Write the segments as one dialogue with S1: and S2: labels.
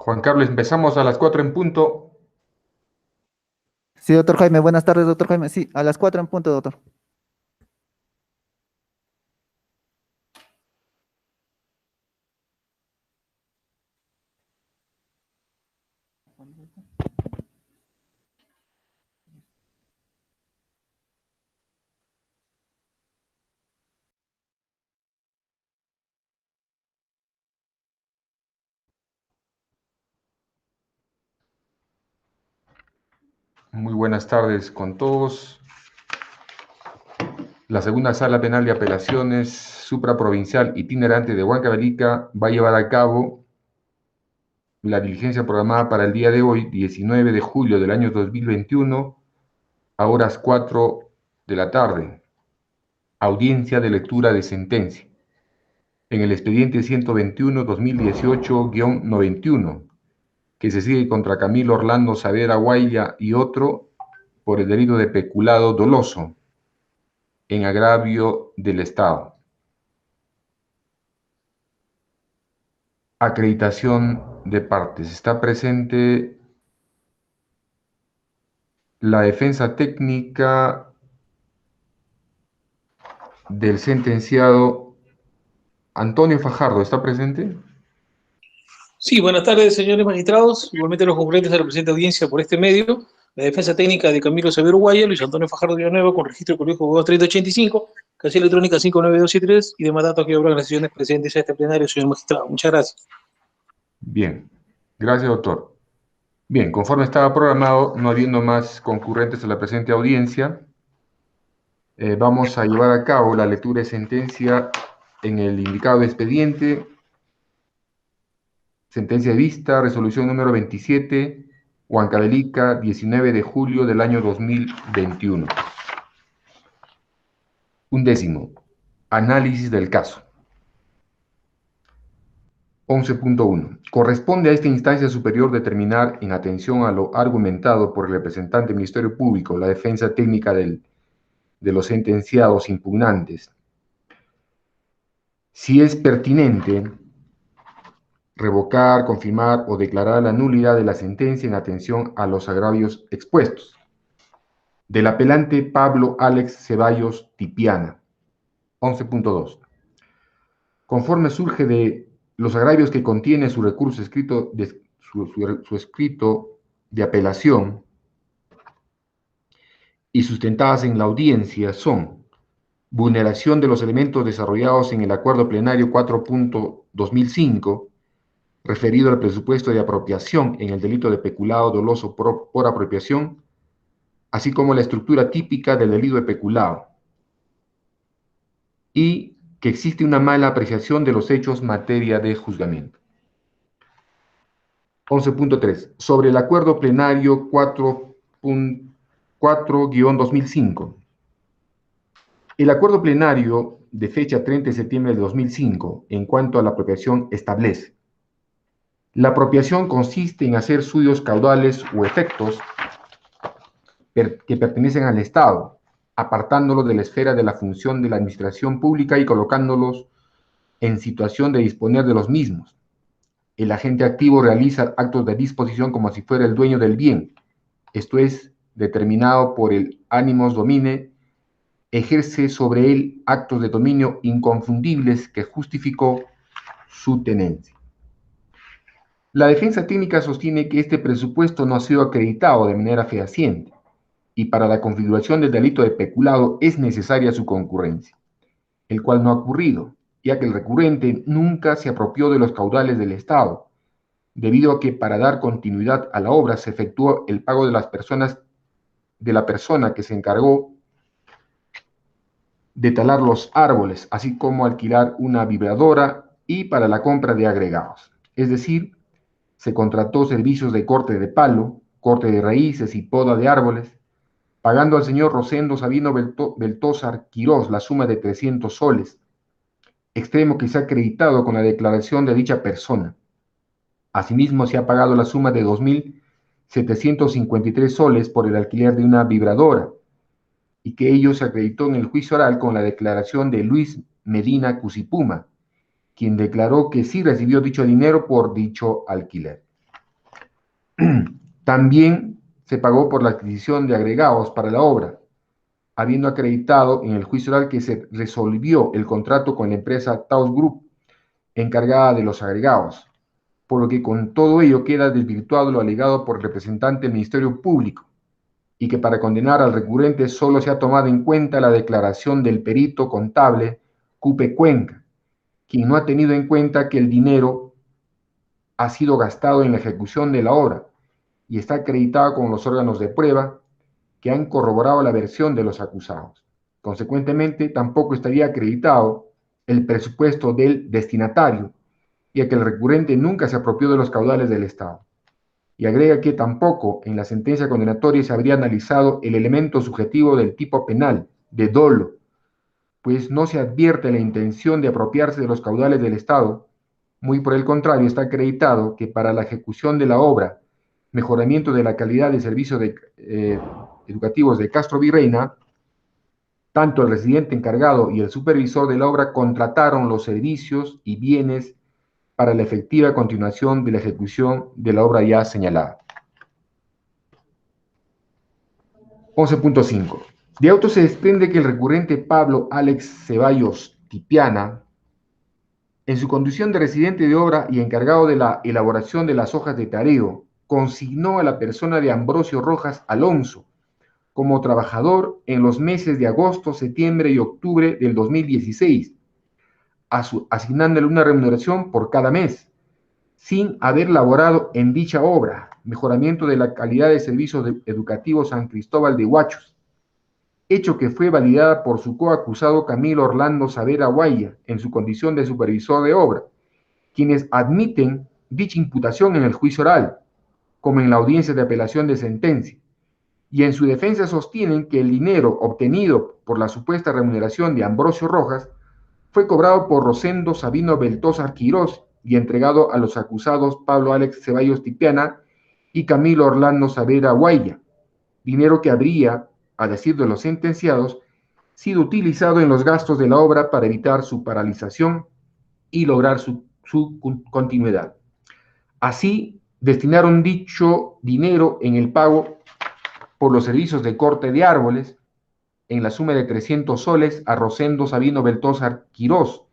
S1: Juan Carlos, empezamos a las 4 en punto.
S2: Sí, doctor Jaime, buenas tardes, doctor Jaime. Sí, a las 4 en punto, doctor.
S1: Muy buenas tardes con todos. La segunda sala penal de apelaciones supraprovincial itinerante de Huancavelica va a llevar a cabo la diligencia programada para el día de hoy, 19 de julio del año 2021, a horas 4 de la tarde. Audiencia de lectura de sentencia. En el expediente 121-2018-91, que se sigue contra Camilo Orlando Saavedra Guaya y otro por el delito de peculado doloso en agravio del Estado. Acreditación de partes. Está presente la defensa técnica del sentenciado Antonio Fajardo. ¿Está presente?
S3: Sí, buenas tardes, señores magistrados. Igualmente los concurrentes a la presente audiencia por este medio. La defensa técnica de Camilo Severo Guaya, Luis Antonio Fajardo Villanueva, con registro de colegio abogado 3085, casilla electrónica 59273 y demás datos que obran las sesiones presentes a este plenario, señor magistrado. Muchas gracias.
S1: Bien. Gracias, doctor. Bien, conforme estaba programado, no habiendo más concurrentes a la presente audiencia, vamos a llevar a cabo la lectura de sentencia en el indicado expediente. Sentencia de vista, resolución número 27, Huancavelica, 19 de julio del año 2021. Undécimo, análisis del caso. 11.1. Corresponde a esta instancia superior determinar, en atención a lo argumentado por el representante del Ministerio Público, la defensa técnica de los sentenciados impugnantes, si es pertinente revocar, confirmar o declarar la nulidad de la sentencia en atención a los agravios expuestos. Del apelante Pablo Alex Ceballos Tipiana. 11.2. Conforme surge de los agravios que contiene su recurso escrito su escrito de apelación y sustentadas en la audiencia son vulneración de los elementos desarrollados en el acuerdo plenario 4.2005 referido al presupuesto de apropiación en el delito de peculado doloso por apropiación, así como la estructura típica del delito de peculado, y que existe una mala apreciación de los hechos materia de juzgamiento. 11.3. Sobre el acuerdo plenario 4-2005. El acuerdo plenario de fecha 30 de septiembre de 2005, en cuanto a la apropiación, establece: la apropiación consiste en hacer suyos caudales o efectos que pertenecen al Estado, apartándolos de la esfera de la función de la administración pública y colocándolos en situación de disponer de los mismos. El agente activo realiza actos de disposición como si fuera el dueño del bien, esto es, determinado por el animus domine, ejerce sobre él actos de dominio inconfundibles que justificó su tenencia. La defensa técnica sostiene que este presupuesto no ha sido acreditado de manera fehaciente y para la configuración del delito de peculado es necesaria su concurrencia, el cual no ha ocurrido, ya que el recurrente nunca se apropió de los caudales del Estado, debido a que para dar continuidad a la obra se efectuó el pago de la persona que se encargó de talar los árboles, así como alquilar una vibradora y para la compra de agregados. Es decir, se contrató servicios de corte de palo, corte de raíces y poda de árboles, pagando al señor Rosendo Sabino Beltózar Quirós la suma de 300 soles, extremo que se ha acreditado con la declaración de dicha persona. Asimismo, se ha pagado la suma de 2.753 soles por el alquiler de una vibradora, y que ello se acreditó en el juicio oral con la declaración de Luis Medina Cusipuma, quien declaró que sí recibió dicho dinero por dicho alquiler. También se pagó por la adquisición de agregados para la obra, habiendo acreditado en el juicio oral que se resolvió el contrato con la empresa Taos Group, encargada de los agregados, por lo que con todo ello queda desvirtuado lo alegado por el representante del Ministerio Público, y que para condenar al recurrente solo se ha tomado en cuenta la declaración del perito contable Cupe Cuenca, quien no ha tenido en cuenta que el dinero ha sido gastado en la ejecución de la obra y está acreditado con los órganos de prueba que han corroborado la versión de los acusados. Consecuentemente, tampoco estaría acreditado el presupuesto del destinatario, ya que el recurrente nunca se apropió de los caudales del Estado. Y agrega que tampoco en la sentencia condenatoria se habría analizado el elemento subjetivo del tipo penal, de dolo, pues no se advierte la intención de apropiarse de los caudales del Estado. Muy por el contrario, está acreditado que para la ejecución de la obra, mejoramiento de la calidad de servicios educativos de Castro Virreina, tanto el residente encargado y el supervisor de la obra contrataron los servicios y bienes para la efectiva continuación de la ejecución de la obra ya señalada. 11.5. De auto se desprende que el recurrente Pablo Alex Ceballos Tipiana, en su condición de residente de obra y encargado de la elaboración de las hojas de tareo, consignó a la persona de Ambrosio Rojas Alonso como trabajador en los meses de agosto, septiembre y octubre del 2016, asignándole una remuneración por cada mes, sin haber laborado en dicha obra, mejoramiento de la calidad de servicios educativos San Cristóbal de Huachos, hecho que fue validada por su coacusado Camilo Orlando Savera Guaya en su condición de supervisor de obra, quienes admiten dicha imputación en el juicio oral, como en la audiencia de apelación de sentencia, y en su defensa sostienen que el dinero obtenido por la supuesta remuneración de Ambrosio Rojas fue cobrado por Rosendo Sabino Beltózar Quirós y entregado a los acusados Pablo Alex Ceballos Tipiana y Camilo Orlando Savera Guaya, dinero que habría, a decir de los sentenciados, sido utilizado en los gastos de la obra para evitar su paralización y lograr su continuidad. Así, destinaron dicho dinero en el pago por los servicios de corte de árboles, en la suma de 300 soles a Rosendo Sabino Beltózar Quirós,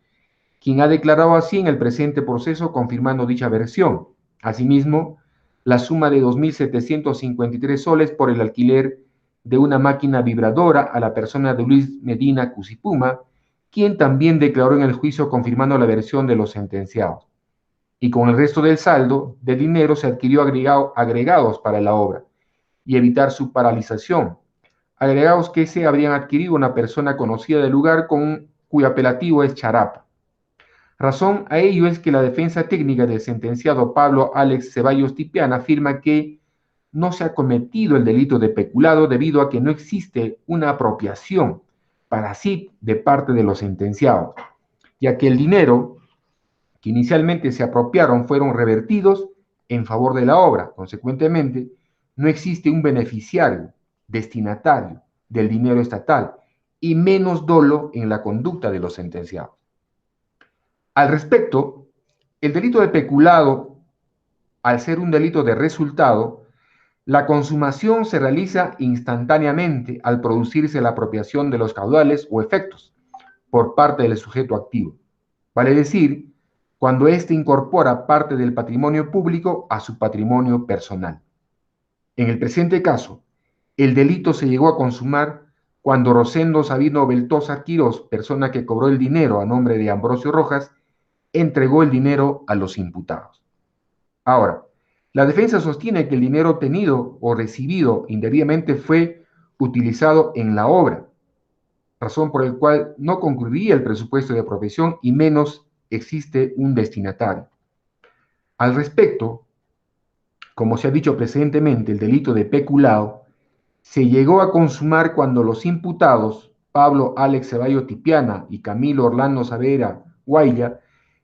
S1: quien ha declarado así en el presente proceso confirmando dicha versión. Asimismo, la suma de 2.753 soles por el alquiler de una máquina vibradora a la persona de Luis Medina Cusipuma, quien también declaró en el juicio confirmando la versión de los sentenciados. Y con el resto del saldo de dinero se adquirió agregados para la obra y evitar su paralización, agregados que se habrían adquirido una persona conocida del lugar cuyo apelativo es Charapa. Razón a ello es que la defensa técnica del sentenciado Pablo Alex Ceballos Tipiana afirma que no se ha cometido el delito de peculado debido a que no existe una apropiación para sí de parte de los sentenciados, ya que el dinero que inicialmente se apropiaron fueron revertidos en favor de la obra. Consecuentemente, no existe un beneficiario, destinatario del dinero estatal, y menos dolo en la conducta de los sentenciados. Al respecto, el delito de peculado, al ser un delito de resultado, la consumación se realiza instantáneamente al producirse la apropiación de los caudales o efectos por parte del sujeto activo. Vale decir, cuando éste incorpora parte del patrimonio público a su patrimonio personal. En el presente caso, el delito se llegó a consumar cuando Rosendo Sabino Beltózar Quirós, persona que cobró el dinero a nombre de Ambrosio Rojas, entregó el dinero a los imputados. Ahora, la defensa sostiene que el dinero obtenido o recibido indebidamente fue utilizado en la obra, razón por la cual no concluiría el presupuesto de apropiación y menos existe un destinatario. Al respecto, como se ha dicho precedentemente, el delito de peculado se llegó a consumar cuando los imputados, Pablo Alex Ceballos Tipiana y Camilo Orlando Savera Guaya,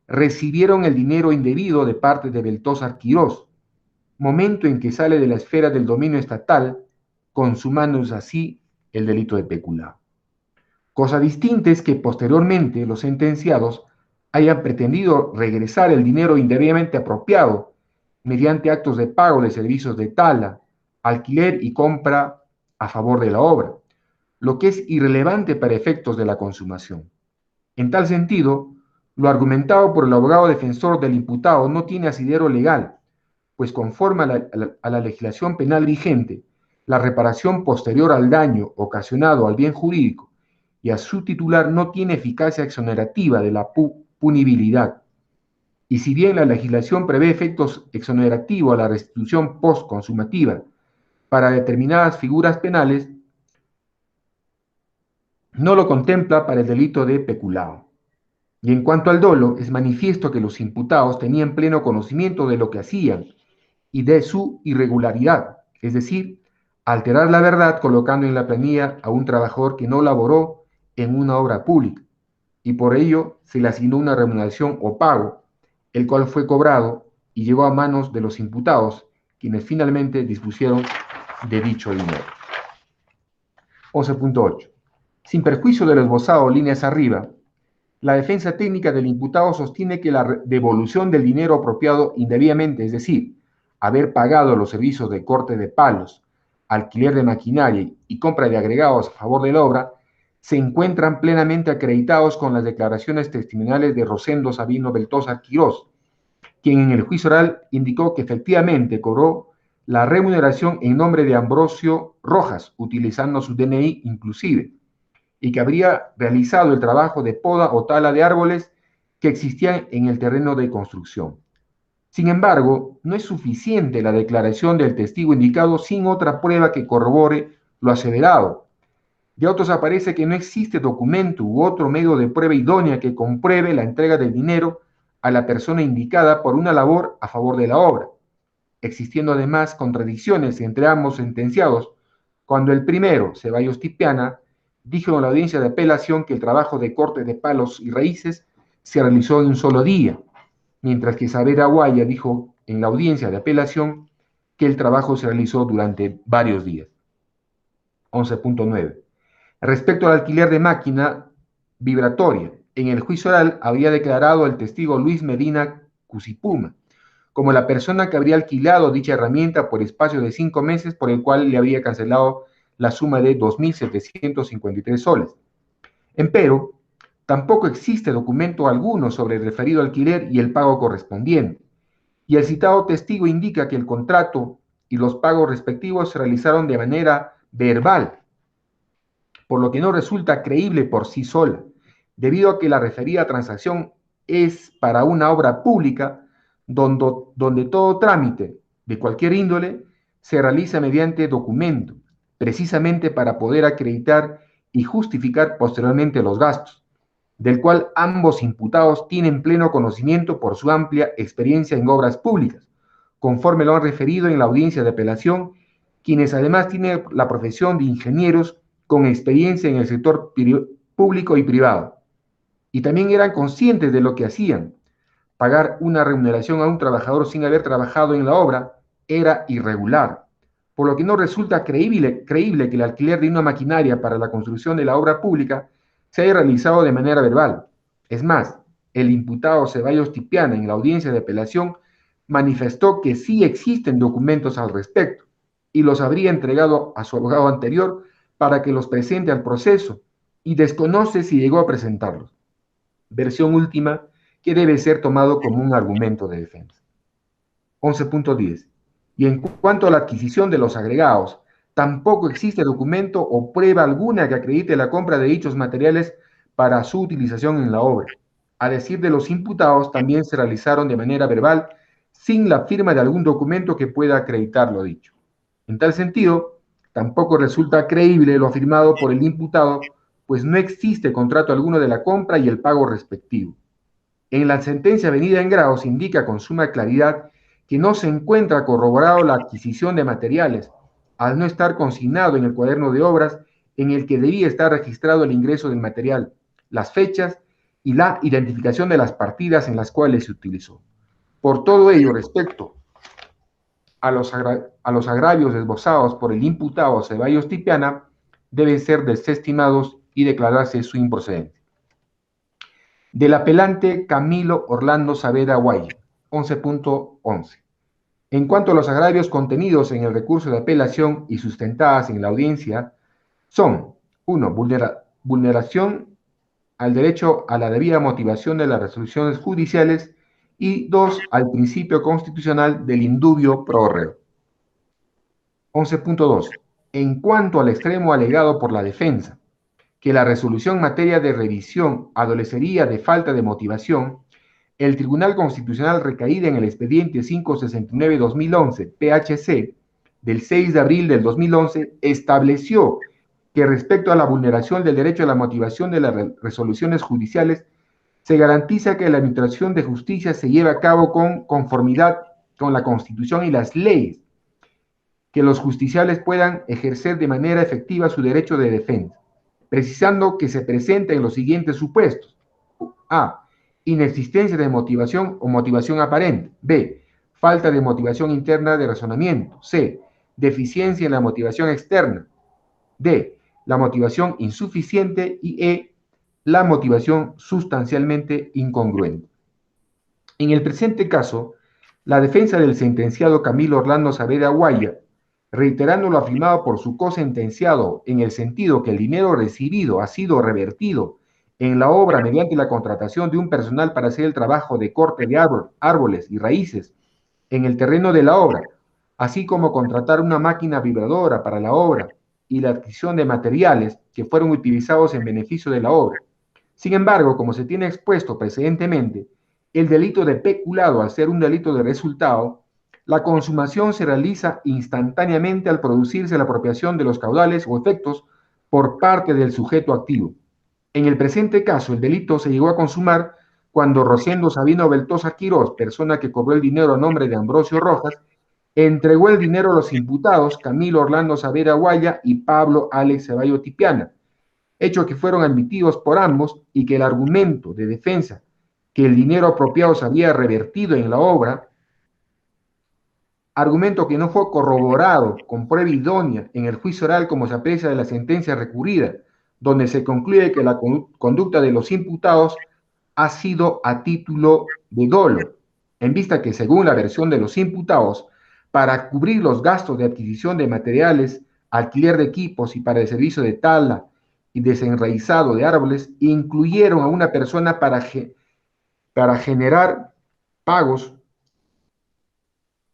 S1: recibieron el dinero indebido de parte de Beltózar Quirós, momento en que sale de la esfera del dominio estatal, consumándose así el delito de peculado. Cosa distinta es que posteriormente los sentenciados hayan pretendido regresar el dinero indebidamente apropiado mediante actos de pago de servicios de tala, alquiler y compra a favor de la obra, lo que es irrelevante para efectos de la consumación. En tal sentido, lo argumentado por el abogado defensor del imputado no tiene asidero legal, pues conforme a la legislación penal vigente, la reparación posterior al daño ocasionado al bien jurídico y a su titular no tiene eficacia exonerativa de la punibilidad. Y si bien la legislación prevé efectos exonerativos a la restitución postconsumativa para determinadas figuras penales, no lo contempla para el delito de peculado. Y en cuanto al dolo, es manifiesto que los imputados tenían pleno conocimiento de lo que hacían y de su irregularidad, es decir, alterar la verdad colocando en la planilla a un trabajador que no laboró en una obra pública, y por ello se le asignó una remuneración o pago, el cual fue cobrado y llegó a manos de los imputados, quienes finalmente dispusieron de dicho dinero. 11.8. Sin perjuicio de lo esbozado líneas arriba, la defensa técnica del imputado sostiene que la devolución del dinero apropiado indebidamente, es decir, haber pagado los servicios de corte de palos, alquiler de maquinaria y compra de agregados a favor de la obra, se encuentran plenamente acreditados con las declaraciones testimoniales de Rosendo Sabino Beltosa Quirós, quien en el juicio oral indicó que efectivamente cobró la remuneración en nombre de Ambrosio Rojas, utilizando su DNI inclusive, y que habría realizado el trabajo de poda o tala de árboles que existían en el terreno de construcción. Sin embargo, no es suficiente la declaración del testigo indicado sin otra prueba que corrobore lo aseverado. De otros aparece que no existe documento u otro medio de prueba idónea que compruebe la entrega del dinero a la persona indicada por una labor a favor de la obra, existiendo además contradicciones entre ambos sentenciados, cuando el primero, Ceballos Tipiana, dijo en la audiencia de apelación que el trabajo de corte de palos y raíces se realizó en un solo día, mientras que Saavedra Guaya dijo en la audiencia de apelación que el trabajo se realizó durante varios días. 11.9. Respecto al alquiler de máquina vibratoria, en el juicio oral había declarado el testigo Luis Medina Cusipuma como la persona que habría alquilado dicha herramienta por espacio de 5 meses, por el cual le habría cancelado la suma de 2.753 soles. Empero, tampoco existe documento alguno sobre el referido alquiler y el pago correspondiente, y el citado testigo indica que el contrato y los pagos respectivos se realizaron de manera verbal, por lo que no resulta creíble por sí sola, debido a que la referida transacción es para una obra pública donde todo trámite de cualquier índole se realiza mediante documento, precisamente para poder acreditar y justificar posteriormente los gastos, del cual ambos imputados tienen pleno conocimiento por su amplia experiencia en obras públicas, conforme lo han referido en la audiencia de apelación, quienes además tienen la profesión de ingenieros con experiencia en el sector público y privado, y también eran conscientes de lo que hacían. Pagar una remuneración a un trabajador sin haber trabajado en la obra era irregular, por lo que no resulta creíble que el alquiler de una maquinaria para la construcción de la obra pública se haya realizado de manera verbal. Es más, el imputado Ceballos Tipiana en la audiencia de apelación manifestó que sí existen documentos al respecto y los habría entregado a su abogado anterior para que los presente al proceso, y desconoce si llegó a presentarlos. Versión última que debe ser tomado como un argumento de defensa. 11.10. Y en cuanto a la adquisición de los agregados, tampoco existe documento o prueba alguna que acredite la compra de dichos materiales para su utilización en la obra. A decir de los imputados, también se realizaron de manera verbal, sin la firma de algún documento que pueda acreditar lo dicho. En tal sentido, tampoco resulta creíble lo afirmado por el imputado, pues no existe contrato alguno de la compra y el pago respectivo. En la sentencia venida en grado se indica con suma claridad que no se encuentra corroborado la adquisición de materiales, al no estar consignado en el cuaderno de obras en el que debía estar registrado el ingreso del material, las fechas y la identificación de las partidas en las cuales se utilizó. Por todo ello, respecto a los agravios esbozados por el imputado Ceballos Tipiana, deben ser desestimados y declararse su improcedencia. Del apelante Camilo Orlando Saavedra Guaya, 11.11. En cuanto a los agravios contenidos en el recurso de apelación y sustentadas en la audiencia, son: 1. Vulneración al derecho a la debida motivación de las resoluciones judiciales, y 2. Al principio constitucional del indubio pro reo. 11.2. En cuanto al extremo alegado por la defensa, que la resolución en materia de revisión adolecería de falta de motivación, el Tribunal Constitucional, recaída en el expediente 569-2011 PHC del 6 de abril del 2011, estableció que respecto a la vulneración del derecho a la motivación de las resoluciones judiciales, se garantiza que la administración de justicia se lleve a cabo con conformidad con la Constitución y las leyes, que los justiciables puedan ejercer de manera efectiva su derecho de defensa, precisando que se presenten los siguientes supuestos: A. Inexistencia de motivación o motivación aparente. B. Falta de motivación interna de razonamiento. C. Deficiencia en la motivación externa. D. La motivación insuficiente. Y E. La motivación sustancialmente incongruente. En el presente caso, la defensa del sentenciado Camilo Orlando Saavedra Guaya, reiterando lo afirmado por su cosentenciado en el sentido que el dinero recibido ha sido revertido en la obra mediante la contratación de un personal para hacer el trabajo de corte de árboles y raíces en el terreno de la obra, así como contratar una máquina vibradora para la obra y la adquisición de materiales que fueron utilizados en beneficio de la obra. Sin embargo, como se tiene expuesto precedentemente, el delito de peculado, al ser un delito de resultado, la consumación se realiza instantáneamente al producirse la apropiación de los caudales o efectos por parte del sujeto activo. En el presente caso, el delito se llegó a consumar cuando Rosendo Sabino Beltosa Quirós, persona que cobró el dinero a nombre de Ambrosio Rojas, entregó el dinero a los imputados Camilo Orlando Saavedra Guaya y Pablo Alex Ceballos Tipiana, hechos que fueron admitidos por ambos, y que el argumento de defensa que el dinero apropiado se había revertido en la obra, argumento que no fue corroborado con prueba idónea en el juicio oral, como se aprecia de la sentencia recurrida, donde se concluye que la conducta de los imputados ha sido a título de dolo, en vista que, según la versión de los imputados, para cubrir los gastos de adquisición de materiales, alquiler de equipos y para el servicio de tala y desenraizado de árboles, incluyeron a una persona para generar pagos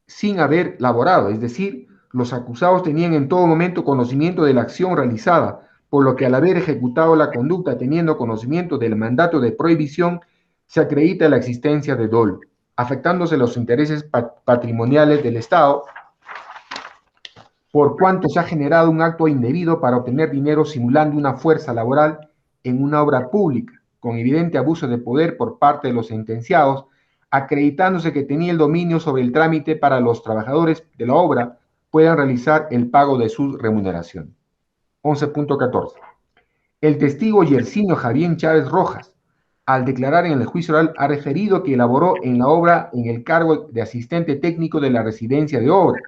S1: sin haber laborado, es decir, los acusados tenían en todo momento conocimiento de la acción realizada, por lo que al haber ejecutado la conducta teniendo conocimiento del mandato de prohibición, se acredita la existencia de dolo, afectándose los intereses patrimoniales del Estado, por cuanto se ha generado un acto indebido para obtener dinero simulando una fuerza laboral en una obra pública, con evidente abuso de poder por parte de los sentenciados, acreditándose que tenía el dominio sobre el trámite para los trabajadores de la obra puedan realizar el pago de su remuneración. 11.14. El testigo Yersinio Javier Chávez Rojas, al declarar en el juicio oral, ha referido que elaboró en la obra en el cargo de asistente técnico de la residencia de obra,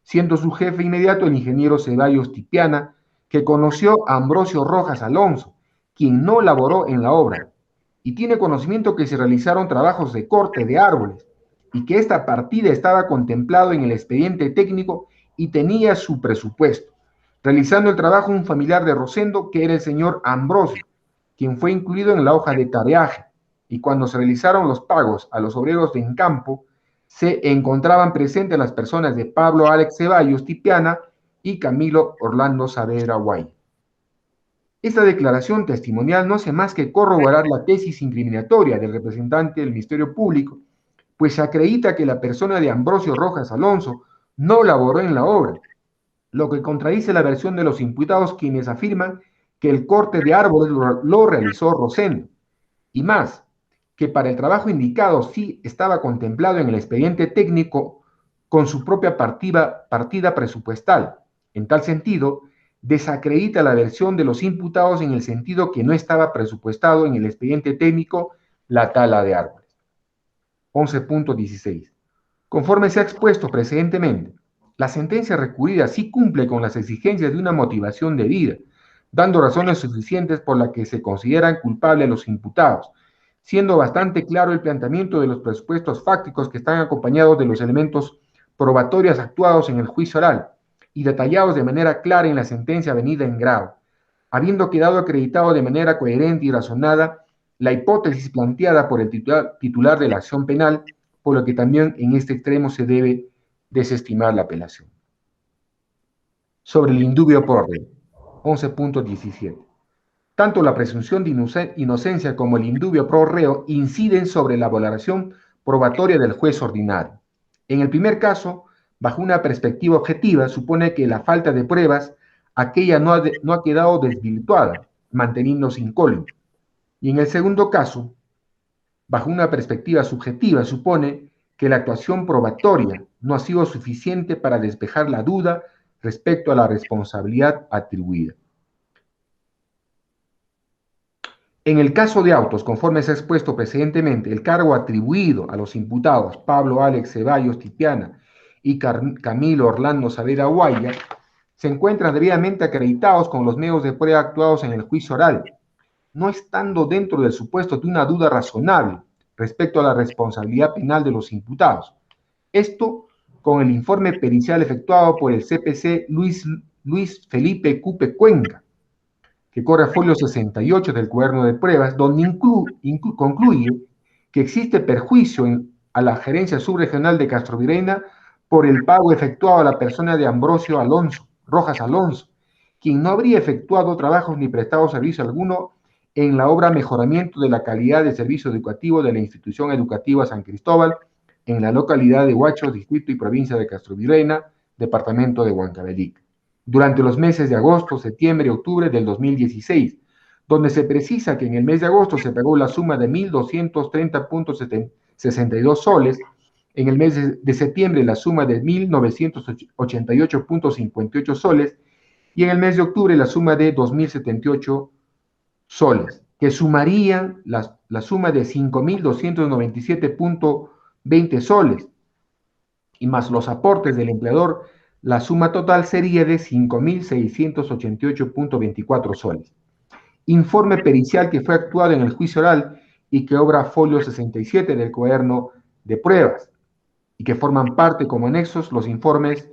S1: siendo su jefe inmediato el ingeniero Ceballos Tipiana, que conoció a Ambrosio Rojas Alonso, quien no laboró en la obra, y tiene conocimiento que se realizaron trabajos de corte de árboles, y que esta partida estaba contemplado en el expediente técnico y tenía su presupuesto, realizando el trabajo un familiar de Rosendo, que era el señor Ambrosio, quien fue incluido en la hoja de tareaje, y cuando se realizaron los pagos a los obreros de Encampo, se encontraban presentes las personas de Pablo Alex Ceballos Tipiana y Camilo Orlando Saavedra Guaya. Esta declaración testimonial no hace más que corroborar la tesis incriminatoria del representante del Ministerio Público, pues se acredita que la persona de Ambrosio Rojas Alonso no laboró en la obra, lo que contradice la versión de los imputados, quienes afirman que el corte de árboles lo realizó Rosendo, y más, que para el trabajo indicado sí estaba contemplado en el expediente técnico con su propia partida presupuestal. En tal sentido, desacredita la versión de los imputados en el sentido que no estaba presupuestado en el expediente técnico la tala de árboles. 11.16. Conforme se ha expuesto precedentemente, la sentencia recurrida sí cumple con las exigencias de una motivación debida, dando razones suficientes por las que se consideran culpables a los imputados, siendo bastante claro el planteamiento de los presupuestos fácticos que están acompañados de los elementos probatorias actuados en el juicio oral y detallados de manera clara en la sentencia venida en grado, habiendo quedado acreditado de manera coherente y razonada la hipótesis planteada por el titular de la acción penal, por lo que también en este extremo se debe desestimar la apelación. Sobre el indubio pro reo, 11.17. Tanto la presunción de inocencia como el indubio pro reo inciden sobre la valoración probatoria del juez ordinario. En el primer caso, bajo una perspectiva objetiva, supone que la falta de pruebas, aquella no ha quedado desvirtuada, manteniéndose incólume. Y en el segundo caso, bajo una perspectiva subjetiva, supone que la actuación probatoria no ha sido suficiente para despejar la duda respecto a la responsabilidad atribuida. En el caso de autos, conforme se ha expuesto precedentemente, el cargo atribuido a los imputados Pablo Alex Ceballos Tipiana y Camilo Orlando Saavedra Guaya se encuentran debidamente acreditados con los medios de prueba actuados en el juicio oral, no estando dentro del supuesto de una duda razonable respecto a la responsabilidad penal de los imputados. Esto con el informe pericial efectuado por el CPC Luis Felipe Cupe Cuenca, que corre a folio 68 del cuaderno de pruebas, donde concluye que existe perjuicio a la gerencia subregional de Castrovirreyna por el pago efectuado a la persona de Ambrosio Rojas Alonso, quien no habría efectuado trabajos ni prestado servicio alguno en la obra Mejoramiento de la Calidad de Servicio Educativo de la Institución Educativa San Cristóbal, en la localidad de Huacho, distrito y provincia de Castrovirreyna, departamento de Huancavelica, durante los meses de agosto, septiembre y octubre del 2016, donde se precisa que en el mes de agosto se pagó la suma de 1.230.62 soles, en el mes de septiembre la suma de 1.988.58 soles y en el mes de octubre la suma de 2.078 soles, que sumarían la suma de 5.297.20 soles, y más los aportes del empleador, la suma total sería de 5.688.24 soles. Informe pericial que fue actuado en el juicio oral y que obra folio 67 del cuaderno de pruebas y que forman parte como anexos los informes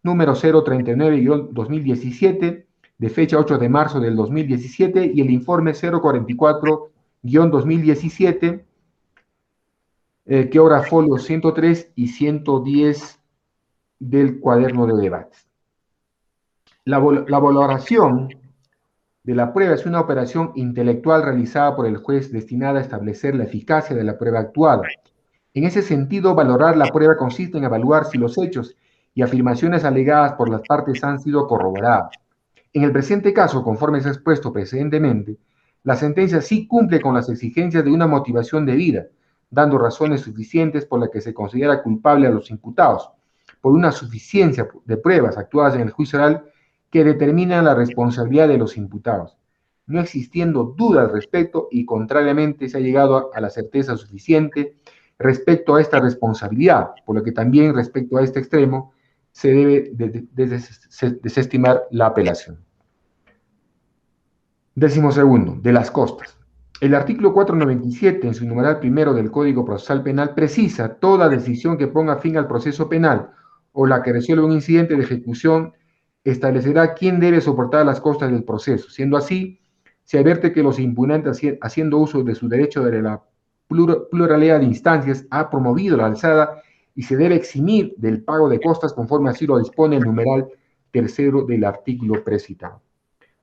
S1: número 039-2017 de fecha 8 de marzo del 2017 y el informe 044-2017 que obra folio 103 y 110 del cuaderno de debates. La valoración de la prueba es una operación intelectual realizada por el juez destinada a establecer la eficacia de la prueba actuada. En ese sentido, valorar la prueba consiste en evaluar si los hechos y afirmaciones alegadas por las partes han sido corroboradas. En el presente caso, conforme se ha expuesto precedentemente, la sentencia sí cumple con las exigencias de una motivación debida, dando razones suficientes por las que se considera culpable a los imputados, por una suficiencia de pruebas actuadas en el juicio oral que determinan la responsabilidad de los imputados, no existiendo duda al respecto y contrariamente se ha llegado a la certeza suficiente respecto a esta responsabilidad, por lo que también respecto a este extremo se debe desestimar la apelación. 12º, de las costas. El artículo 497, en su numeral primero del Código Procesal Penal, precisa toda decisión que ponga fin al proceso penal o la que resuelva un incidente de ejecución establecerá quién debe soportar las costas del proceso. Siendo así, se advierte que los impugnantes, haciendo uso de su derecho de la pluralidad de instancias, ha promovido la alzada y se debe eximir del pago de costas conforme así lo dispone el numeral tercero del artículo precitado.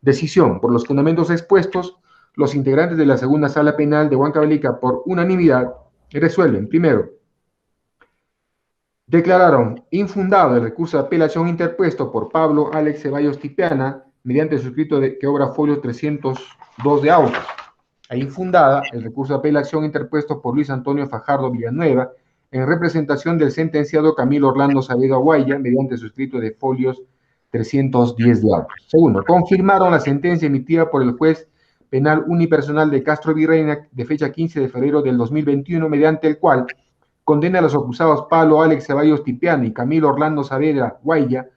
S1: Decisión. Por los fundamentos expuestos, los integrantes de la segunda sala penal de Huancavelica, por unanimidad, resuelven, primero, declararon infundado el recurso de apelación interpuesto por Pablo Alex Ceballos Tipiana mediante su escrito que obra folio 302 de autos. E infundada el recurso de apelación interpuesto por Luis Antonio Fajardo Villanueva en representación del sentenciado Camilo Orlando Saavedra Guaya mediante su escrito de folios 310 de autos. Segundo, confirmaron la sentencia emitida por el juez penal unipersonal de Castrovirreyna de fecha 15 de febrero del 2021 mediante el cual condena a los acusados Pablo Alex Ceballos Tipiana y Camilo Orlando Saavedra Guaya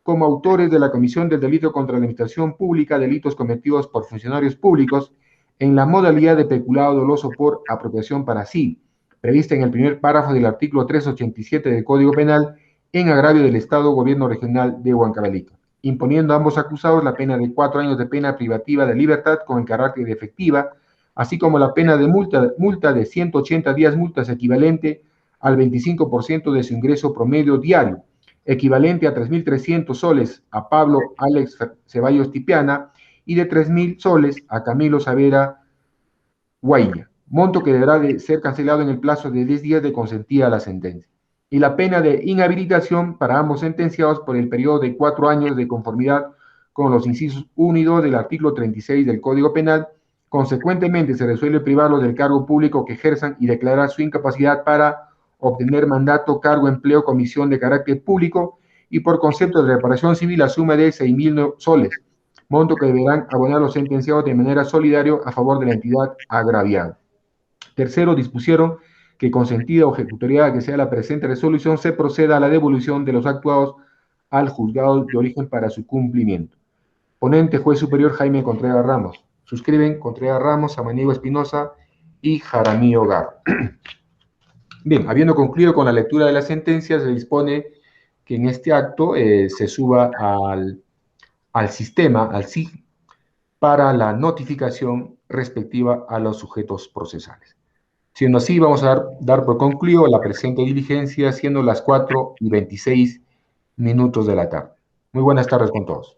S1: como autores de la comisión del delito contra la administración pública, delitos cometidos por funcionarios públicos en la modalidad de peculado doloso por apropiación para sí, prevista en el primer párrafo del artículo 387 del Código Penal en agravio del Estado Gobierno Regional de Huancavelica, imponiendo a ambos acusados la pena de 4 años de pena privativa de libertad con el carácter de efectiva, así como la pena de multa de 180 días multas equivalente al 25% de su ingreso promedio diario, equivalente a 3.300 soles a Pablo Alex Ceballos Tipiana y de 3.000 soles a Camilo Savera Guaya, monto que deberá de ser cancelado en el plazo de 10 días de consentida la sentencia. Y la pena de inhabilitación para ambos sentenciados por el periodo de 4 años de conformidad con los incisos 1 y 2 del artículo 36 del Código Penal. Consecuentemente, se resuelve privarlos del cargo público que ejerzan y declarar su incapacidad para obtener mandato, cargo, empleo, comisión de carácter público y por concepto de reparación civil la suma de 6.000 soles, monto que deberán abonar los sentenciados de manera solidaria a favor de la entidad agraviada. Tercero, dispusieron que consentida o ejecutoriada que sea la presente resolución, se proceda a la devolución de los actuados al juzgado de origen para su cumplimiento. Ponente, juez superior Jaime Contreras Ramos. Suscriben Contreras Ramos, Samaniego Espinosa y Jaramillo Garro. Bien, habiendo concluido con la lectura de la sentencia, se dispone que en este acto se suba al sistema, al SIG, para la notificación respectiva a los sujetos procesales. Siendo así, vamos a dar por concluido la presente diligencia, siendo las 4:26 de la tarde. Muy buenas tardes con todos.